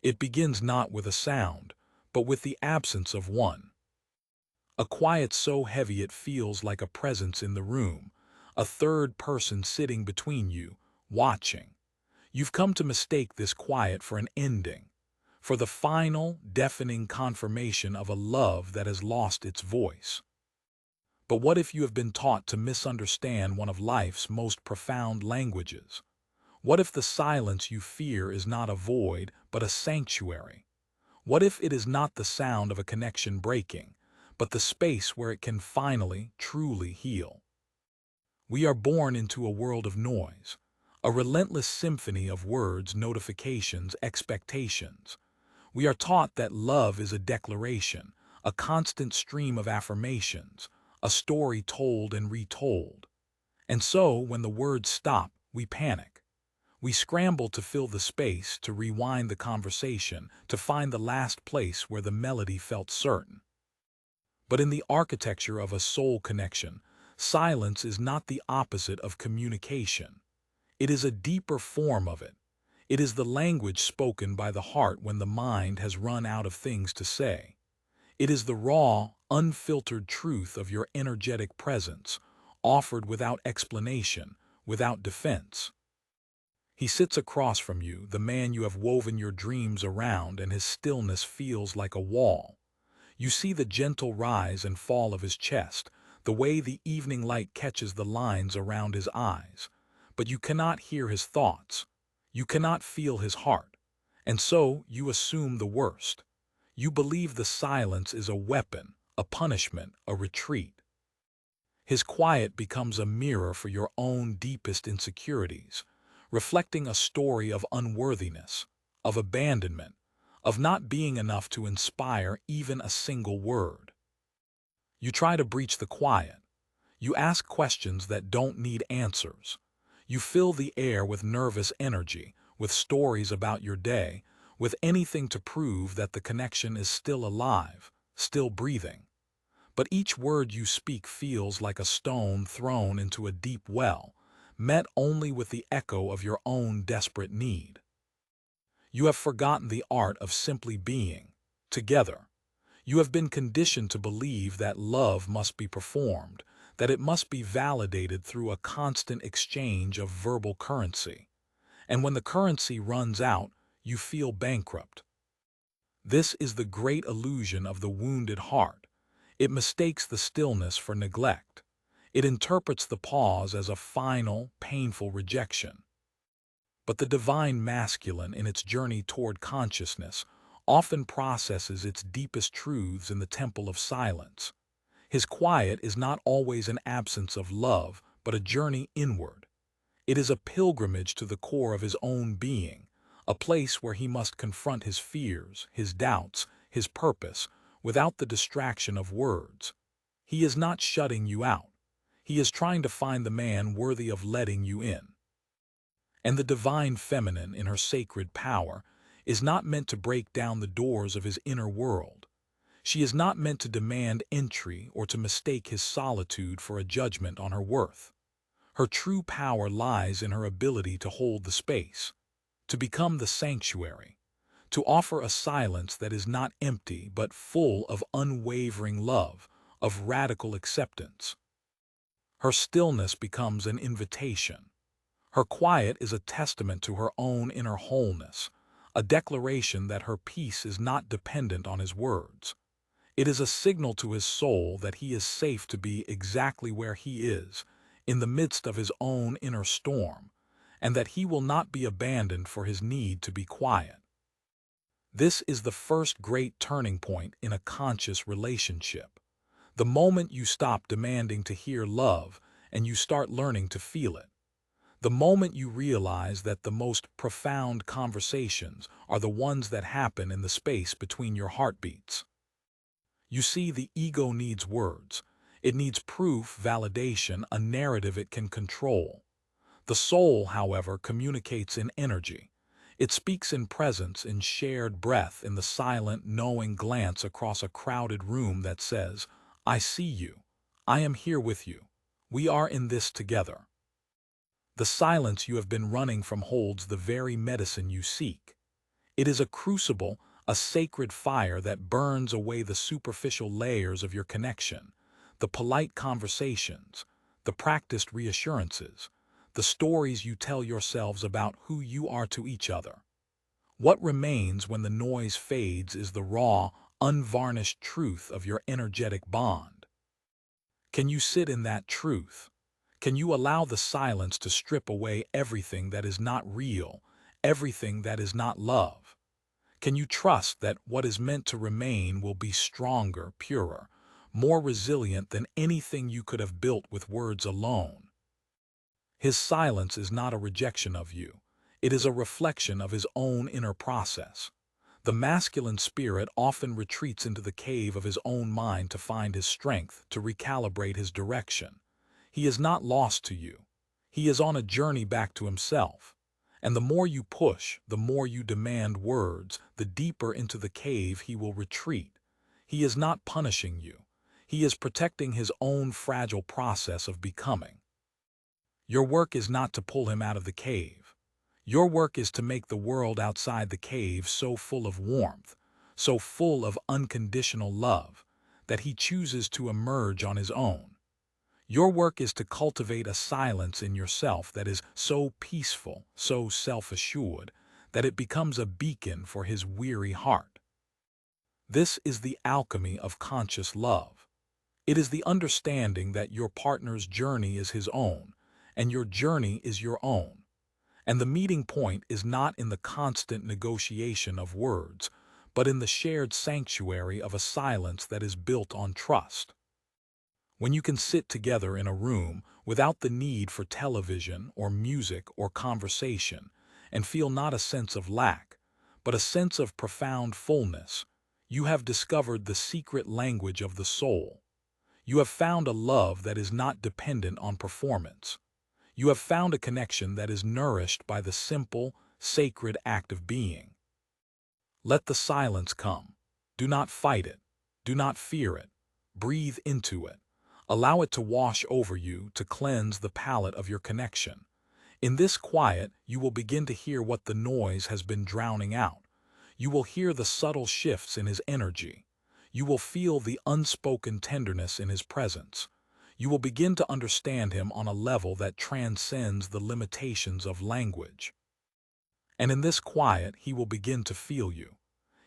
It begins not with a sound, but with the absence of one. A quiet so heavy it feels like a presence in the room, a third person sitting between you, watching. You've come to mistake this quiet for an ending, for the final, deafening confirmation of a love that has lost its voice. But what if you have been taught to misunderstand one of life's most profound languages? What if the silence you fear is not a void, but a sanctuary? What if it is not the sound of a connection breaking, but the space where it can finally, truly heal? We are born into a world of noise, a relentless symphony of words, notifications, expectations. We are taught that love is a declaration, a constant stream of affirmations, a story told and retold. And so, when the words stop, we panic. We scramble to fill the space, to rewind the conversation, to find the last place where the melody felt certain. But in the architecture of a soul connection, silence is not the opposite of communication. It is a deeper form of it. It is the language spoken by the heart when the mind has run out of things to say. It is the raw, unfiltered truth of your energetic presence, offered without explanation, without defense. He sits across from you, the man you have woven your dreams around, and his stillness feels like a wall. You see the gentle rise and fall of his chest, the way the evening light catches the lines around his eyes. But you cannot hear his thoughts. You cannot feel his heart. And so you assume the worst. You believe the silence is a weapon, a punishment, a retreat. His quiet becomes a mirror for your own deepest insecurities, reflecting a story of unworthiness, of abandonment, of not being enough to inspire even a single word. You try to breach the quiet. You ask questions that don't need answers. You fill the air with nervous energy, with stories about your day, with anything to prove that the connection is still alive, still breathing. But each word you speak feels like a stone thrown into a deep well, met only with the echo of your own desperate need. You have forgotten the art of simply being, together. You have been conditioned to believe that love must be performed, that it must be validated through a constant exchange of verbal currency. And when the currency runs out, you feel bankrupt. This is the great illusion of the wounded heart. It mistakes the stillness for neglect. It interprets the pause as a final, painful rejection. But the divine masculine, in its journey toward consciousness, often processes its deepest truths in the temple of silence. His quiet is not always an absence of love, but a journey inward. It is a pilgrimage to the core of his own being, a place where he must confront his fears, his doubts, his purpose, without the distraction of words. He is not shutting you out. He is trying to find the man worthy of letting you in. And the divine feminine, in her sacred power, is not meant to break down the doors of his inner world. She is not meant to demand entry or to mistake his solitude for a judgment on her worth. Her true power lies in her ability to hold the space, to become the sanctuary, to offer a silence that is not empty but full of unwavering love, of radical acceptance. Her stillness becomes an invitation. Her quiet is a testament to her own inner wholeness, a declaration that her peace is not dependent on his words. It is a signal to his soul that he is safe to be exactly where he is, in the midst of his own inner storm, and that he will not be abandoned for his need to be quiet. This is the first great turning point in a conscious relationship. The moment you stop demanding to hear love and you start learning to feel it. The moment you realize that the most profound conversations are the ones that happen in the space between your heartbeats. You see, the ego needs words. It needs proof, validation, a narrative it can control. The soul, however, communicates in energy. It speaks in presence, in shared breath, in the silent, knowing glance across a crowded room that says, "I see you. I am here with you. We are in this together." The silence you have been running from holds the very medicine you seek. It is a crucible, a sacred fire that burns away the superficial layers of your connection, the polite conversations, the practiced reassurances, the stories you tell yourselves about who you are to each other. What remains when the noise fades is the raw, unvarnished truth of your energetic bond. Can you sit in that truth? Can you allow the silence to strip away everything that is not real, everything that is not love? Can you trust that what is meant to remain will be stronger, purer, more resilient than anything you could have built with words alone? His silence is not a rejection of you. It is a reflection of his own inner process. The masculine spirit often retreats into the cave of his own mind to find his strength, to recalibrate his direction. He is not lost to you. He is on a journey back to himself. And the more you push, the more you demand words, the deeper into the cave he will retreat. He is not punishing you. He is protecting his own fragile process of becoming. Your work is not to pull him out of the cave. Your work is to make the world outside the cave so full of warmth, so full of unconditional love, that he chooses to emerge on his own. Your work is to cultivate a silence in yourself that is so peaceful, so self-assured, that it becomes a beacon for his weary heart. This is the alchemy of conscious love. It is the understanding that your partner's journey is his own, and your journey is your own. And the meeting point is not in the constant negotiation of words, but in the shared sanctuary of a silence that is built on trust. When you can sit together in a room without the need for television or music or conversation and feel not a sense of lack, but a sense of profound fullness, you have discovered the secret language of the soul. You have found a love that is not dependent on performance. You have found a connection that is nourished by the simple, sacred act of being. Let the silence come. Do not fight it. Do not fear it. Breathe into it. Allow it to wash over you, to cleanse the palate of your connection. In this quiet, you will begin to hear what the noise has been drowning out. You will hear the subtle shifts in his energy. You will feel the unspoken tenderness in his presence. You will begin to understand him on a level that transcends the limitations of language. And in this quiet, he will begin to feel you.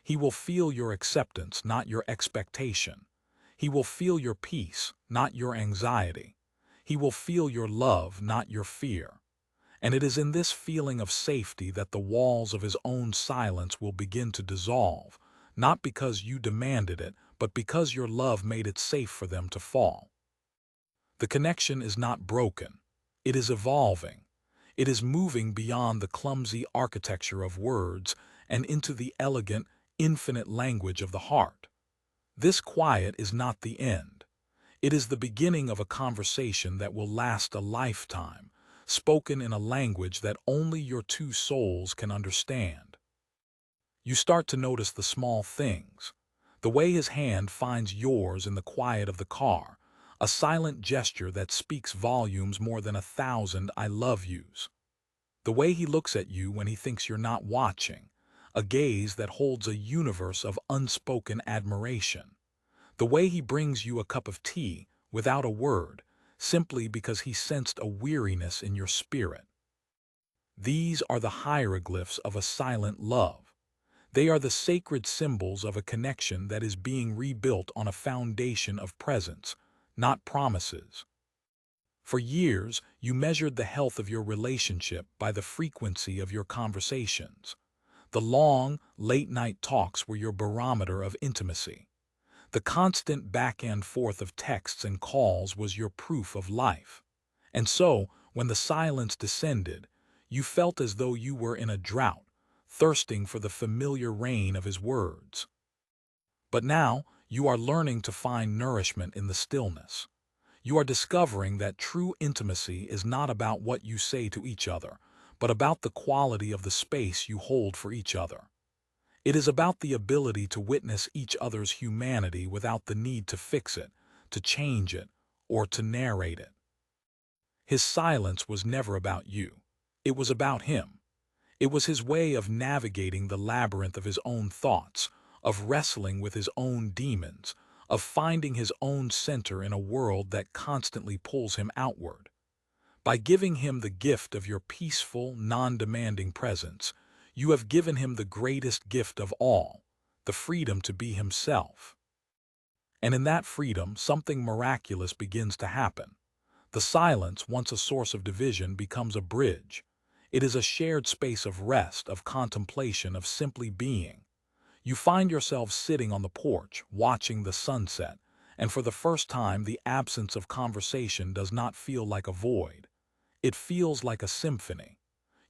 He will feel your acceptance, not your expectation. He will feel your peace, not your anxiety. He will feel your love, not your fear. And it is in this feeling of safety that the walls of his own silence will begin to dissolve, not because you demanded it, but because your love made it safe for them to fall. The connection is not broken. It is evolving. It is moving beyond the clumsy architecture of words and into the elegant, infinite language of the heart. This quiet is not the end. It is the beginning of a conversation that will last a lifetime, spoken in a language that only your two souls can understand. You start to notice the small things. The way his hand finds yours in the quiet of the car, a silent gesture that speaks volumes more than 1,000 I love yous. The way he looks at you when he thinks you're not watching, a gaze that holds a universe of unspoken admiration. The way he brings you a cup of tea without a word, simply because he sensed a weariness in your spirit. These are the hieroglyphs of a silent love. They are the sacred symbols of a connection that is being rebuilt on a foundation of presence, not promises. For years, you measured the health of your relationship by the frequency of your conversations. The long, late-night talks were your barometer of intimacy. The constant back and forth of texts and calls was your proof of life. And so, when the silence descended, you felt as though you were in a drought, thirsting for the familiar rain of his words. But now, you are learning to find nourishment in the stillness. You are discovering that true intimacy is not about what you say to each other, but about the quality of the space you hold for each other. It is about the ability to witness each other's humanity without the need to fix it, to change it, or to narrate it. His silence was never about you. It was about him. It was his way of navigating the labyrinth of his own thoughts, of wrestling with his own demons, of finding his own center in a world that constantly pulls him outward. By giving him the gift of your peaceful, non-demanding presence, you have given him the greatest gift of all, the freedom to be himself. And in that freedom, something miraculous begins to happen. The silence, once a source of division, becomes a bridge. It is a shared space of rest, of contemplation, of simply being. You find yourself sitting on the porch, watching the sunset, and for the first time the absence of conversation does not feel like a void. It feels like a symphony.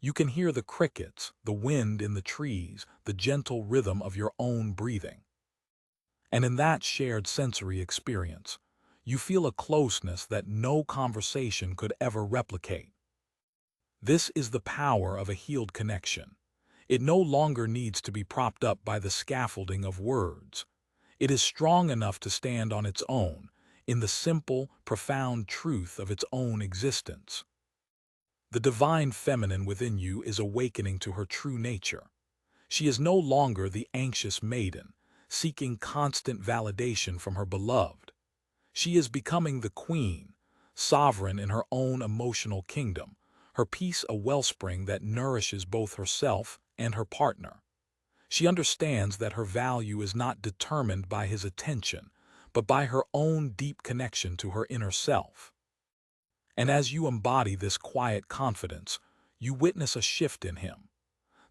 You can hear the crickets, the wind in the trees, the gentle rhythm of your own breathing. And in that shared sensory experience, you feel a closeness that no conversation could ever replicate. This is the power of a healed connection. It no longer needs to be propped up by the scaffolding of words. It is strong enough to stand on its own, in the simple, profound truth of its own existence. The divine feminine within you is awakening to her true nature. She is no longer the anxious maiden, seeking constant validation from her beloved. She is becoming the queen, sovereign in her own emotional kingdom, her peace a wellspring that nourishes both herself and her partner. She understands that her value is not determined by his attention, but by her own deep connection to her inner self. And as you embody this quiet confidence, you witness a shift in him.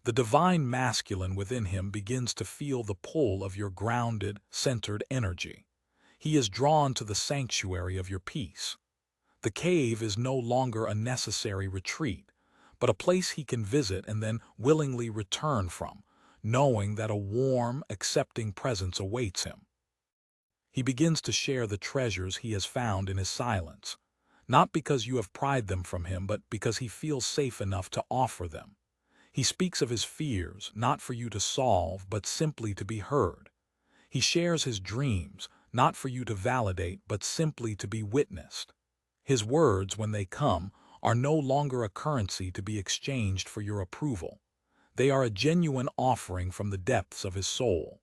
The divine masculine within him begins to feel the pull of your grounded, centered energy. He is drawn to the sanctuary of your peace. The cave is no longer a necessary retreat, but a place he can visit and then willingly return from, knowing that a warm, accepting presence awaits him. He begins to share the treasures he has found in his silence, not because you have pried them from him, but because he feels safe enough to offer them. He speaks of his fears, not for you to solve, but simply to be heard. He shares his dreams, not for you to validate, but simply to be witnessed. His words, when they come, are no longer a currency to be exchanged for your approval. They are a genuine offering from the depths of his soul.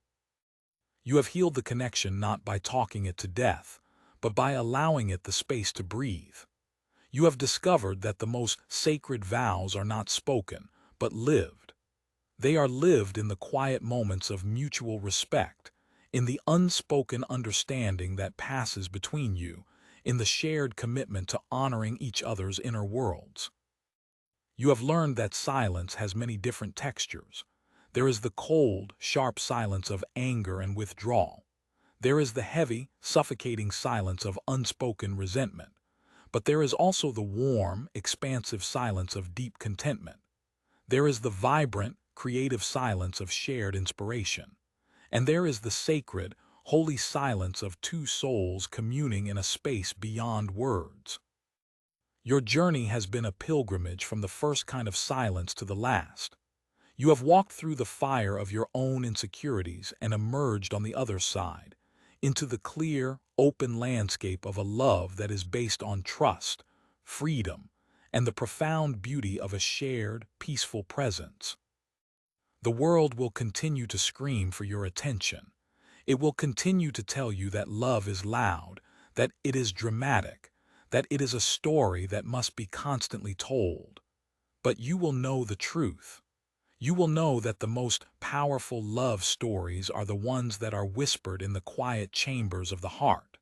You have healed the connection not by talking it to death, but by allowing it the space to breathe. You have discovered that the most sacred vows are not spoken, but lived. They are lived in the quiet moments of mutual respect, in the unspoken understanding that passes between you, in the shared commitment to honoring each other's inner worlds. You have learned that silence has many different textures. There is the cold, sharp silence of anger and withdrawal. There is the heavy, suffocating silence of unspoken resentment. But there is also the warm, expansive silence of deep contentment. There is the vibrant, creative silence of shared inspiration. And there is the sacred, holy silence of two souls communing in a space beyond words. Your journey has been a pilgrimage from the first kind of silence to the last. You have walked through the fire of your own insecurities and emerged on the other side, into the clear, open landscape of a love that is based on trust, freedom, and the profound beauty of a shared, peaceful presence. The world will continue to scream for your attention. It will continue to tell you that love is loud, that it is dramatic, that it is a story that must be constantly told. But you will know the truth. You will know that the most powerful love stories are the ones that are whispered in the quiet chambers of the heart.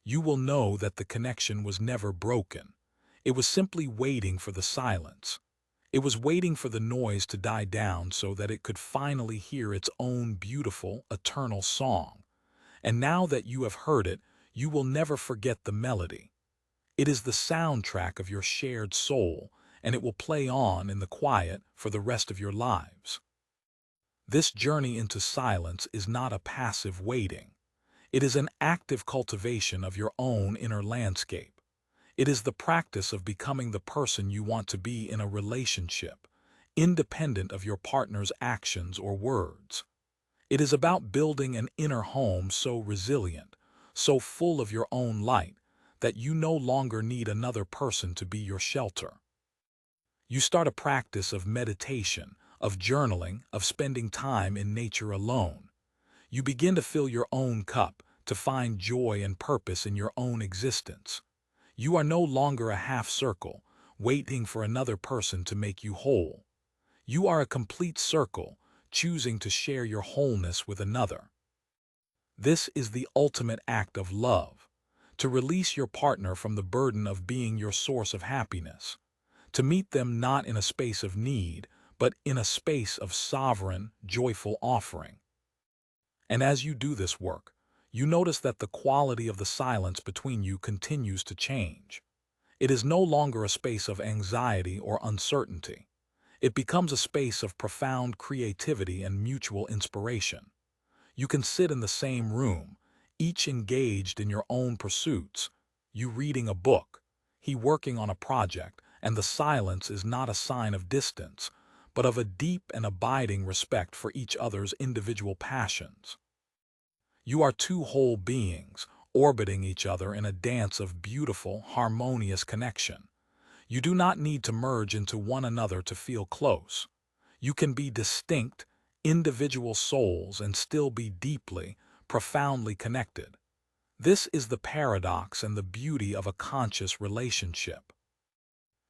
You will know that the connection was never broken. It was simply waiting for the silence. It was waiting for the noise to die down so that it could finally hear its own beautiful, eternal song. And now that you have heard it, you will never forget the melody. It is the soundtrack of your shared soul, and it will play on in the quiet for the rest of your lives. This journey into silence is not a passive waiting. It is an active cultivation of your own inner landscape. It is the practice of becoming the person you want to be in a relationship, independent of your partner's actions or words. It is about building an inner home so resilient, so full of your own light, that you no longer need another person to be your shelter. You start a practice of meditation, of journaling, of spending time in nature alone. You begin to fill your own cup, to find joy and purpose in your own existence. You are no longer a half circle, waiting for another person to make you whole. You are a complete circle, choosing to share your wholeness with another. This is the ultimate act of love, to release your partner from the burden of being your source of happiness, to meet them not in a space of need, but in a space of sovereign, joyful offering. And as you do this work, you notice that the quality of the silence between you continues to change. It is no longer a space of anxiety or uncertainty. It becomes a space of profound creativity and mutual inspiration. You can sit in the same room, each engaged in your own pursuits, you reading a book, he working on a project, and the silence is not a sign of distance, but of a deep and abiding respect for each other's individual passions. You are two whole beings, orbiting each other in a dance of beautiful, harmonious connection. You do not need to merge into one another to feel close. You can be distinct, individual souls and still be deeply, profoundly connected. This is the paradox and the beauty of a conscious relationship.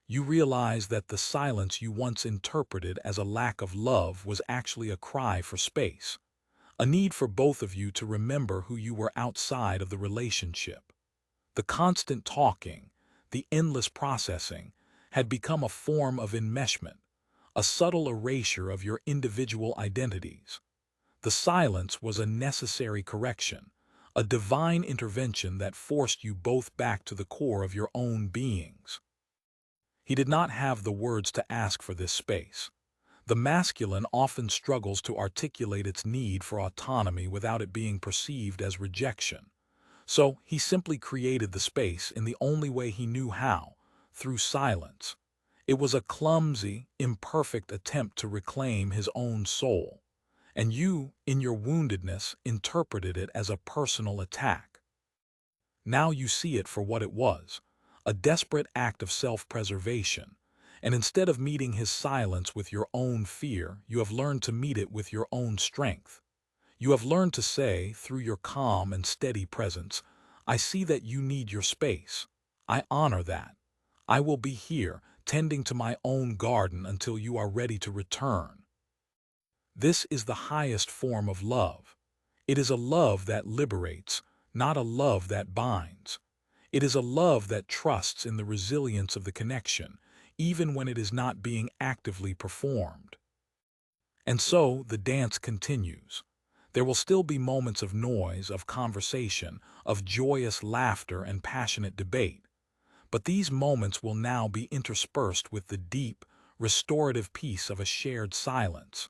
You realize that the silence you once interpreted as a lack of love was actually a cry for space, a need for both of you to remember who you were outside of the relationship. The constant talking, the endless processing, had become a form of enmeshment, a subtle erasure of your individual identities. The silence was a necessary correction, a divine intervention that forced you both back to the core of your own beings. He did not have the words to ask for this space. The masculine often struggles to articulate its need for autonomy without it being perceived as rejection. So he simply created the space in the only way he knew how, through silence. It was a clumsy, imperfect attempt to reclaim his own soul. And you, in your woundedness, interpreted it as a personal attack. Now you see it for what it was, a desperate act of self-preservation. And instead of meeting his silence with your own fear, you have learned to meet it with your own strength. You have learned to say, through your calm and steady presence, I see that you need your space. I honor that. I will be here, tending to my own garden until you are ready to return. This is the highest form of love. It is a love that liberates, not a love that binds. It is a love that trusts in the resilience of the connection, even when it is not being actively performed. And so the dance continues. There will still be moments of noise, of conversation, of joyous laughter and passionate debate. But these moments will now be interspersed with the deep, restorative peace of a shared silence.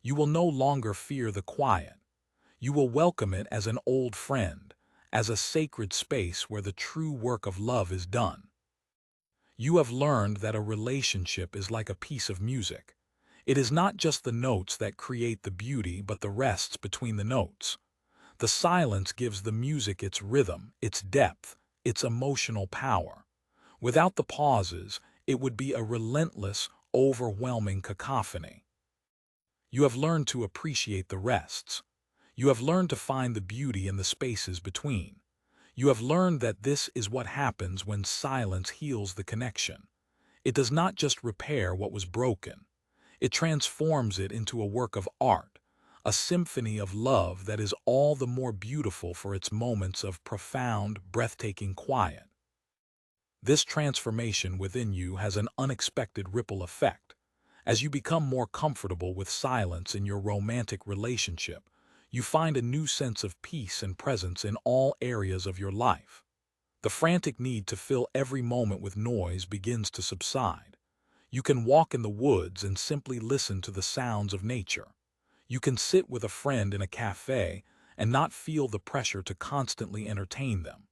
You will no longer fear the quiet. You will welcome it as an old friend, as a sacred space where the true work of love is done. You have learned that a relationship is like a piece of music. It is not just the notes that create the beauty, but the rests between the notes. The silence gives the music its rhythm, its depth, its emotional power. Without the pauses, it would be a relentless, overwhelming cacophony. You have learned to appreciate the rests. You have learned to find the beauty in the spaces between. You have learned that this is what happens when silence heals the connection. It does not just repair what was broken. It transforms it into a work of art, a symphony of love that is all the more beautiful for its moments of profound, breathtaking quiet. This transformation within you has an unexpected ripple effect. As you become more comfortable with silence in your romantic relationship, you find a new sense of peace and presence in all areas of your life. The frantic need to fill every moment with noise begins to subside. You can walk in the woods and simply listen to the sounds of nature. You can sit with a friend in a cafe and not feel the pressure to constantly entertain them.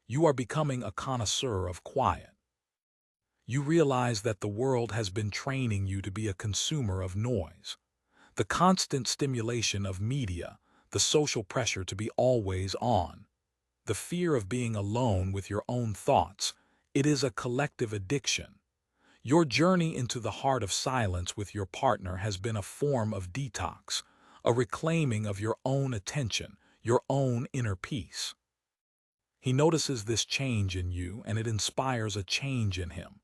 You are becoming a connoisseur of quiet. You realize that the world has been training you to be a consumer of noise. The constant stimulation of media, the social pressure to be always on, the fear of being alone with your own thoughts, it is a collective addiction. Your journey into the heart of silence with your partner has been a form of detox, a reclaiming of your own attention, your own inner peace. He notices this change in you, and it inspires a change in him.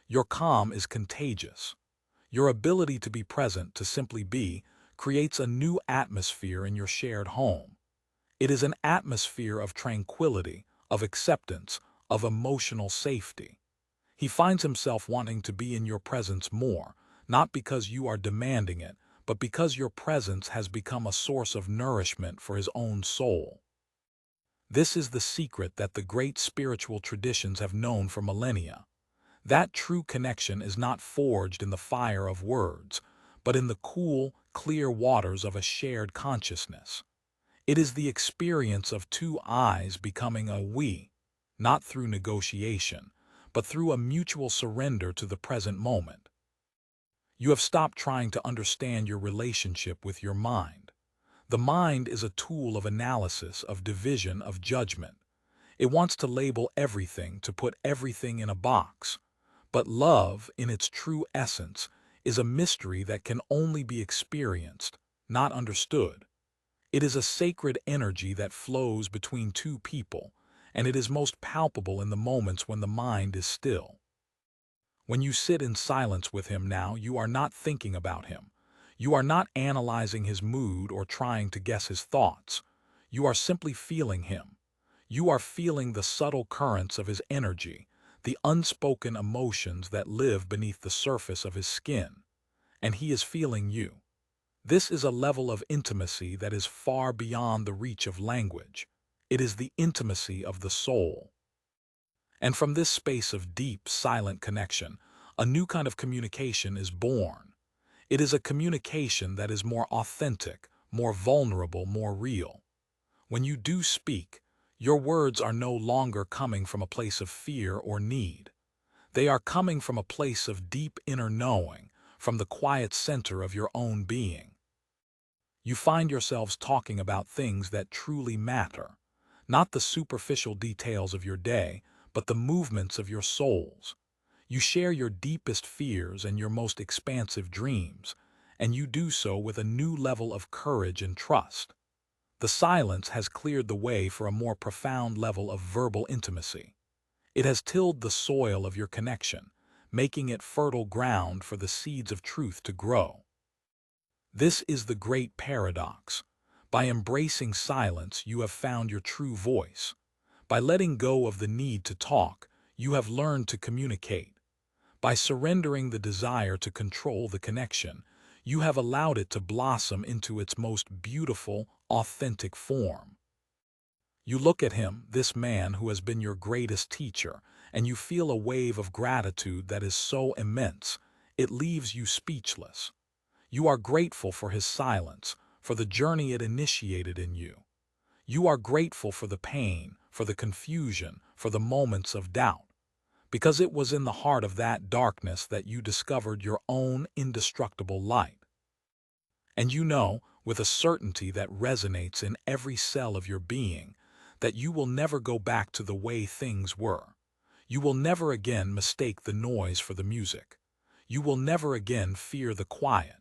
Your calm is contagious. Your ability to be present, to simply be, creates a new atmosphere in your shared home. It is an atmosphere of tranquility, of acceptance, of emotional safety. He finds himself wanting to be in your presence more, not because you are demanding it, but because your presence has become a source of nourishment for his own soul. This is the secret that the great spiritual traditions have known for millennia. That true connection is not forged in the fire of words, but in the cool, clear waters of a shared consciousness. It is the experience of two eyes becoming a we, not through negotiation, but through a mutual surrender to the present moment. You have stopped trying to understand your relationship with your mind. The mind is a tool of analysis, of division, of judgment. It wants to label everything, to put everything in a box. But love, in its true essence, is a mystery that can only be experienced, not understood. It is a sacred energy that flows between two people, and it is most palpable in the moments when the mind is still. When you sit in silence with him now, you are not thinking about him. You are not analyzing his mood or trying to guess his thoughts. You are simply feeling him. You are feeling the subtle currents of his energy, the unspoken emotions that live beneath the surface of his skin. And he is feeling you. This is a level of intimacy that is far beyond the reach of language. It is the intimacy of the soul. And from this space of deep, silent connection, a new kind of communication is born. It is a communication that is more authentic, more vulnerable, more real. When you do speak, your words are no longer coming from a place of fear or need. They are coming from a place of deep inner knowing, from the quiet center of your own being. You find yourselves talking about things that truly matter, not the superficial details of your day, but the movements of your souls. You share your deepest fears and your most expansive dreams, and you do so with a new level of courage and trust. The silence has cleared the way for a more profound level of verbal intimacy. It has tilled the soil of your connection, making it fertile ground for the seeds of truth to grow. This is the great paradox. By embracing silence, you have found your true voice. By letting go of the need to talk, you have learned to communicate. By surrendering the desire to control the connection, you have allowed it to blossom into its most beautiful, authentic form. You look at him, this man who has been your greatest teacher, and you feel a wave of gratitude that is so immense, it leaves you speechless. You are grateful for his silence, for the journey it initiated in you. You are grateful for the pain, for the confusion, for the moments of doubt, because it was in the heart of that darkness that you discovered your own indestructible light. And you know, with a certainty that resonates in every cell of your being, that you will never go back to the way things were. You will never again mistake the noise for the music. You will never again fear the quiet,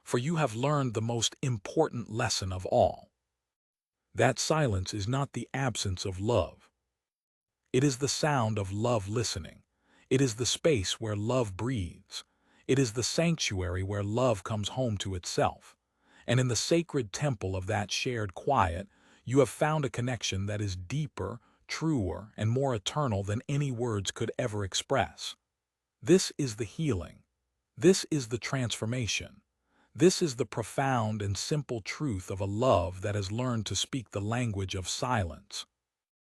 for you have learned the most important lesson of all. That silence is not the absence of love. It is the sound of love listening. It is the space where love breathes. It is the sanctuary where love comes home to itself. And in the sacred temple of that shared quiet, you have found a connection that is deeper, truer, and more eternal than any words could ever express. This is the healing. This is the transformation. This is the profound and simple truth of a love that has learned to speak the language of silence.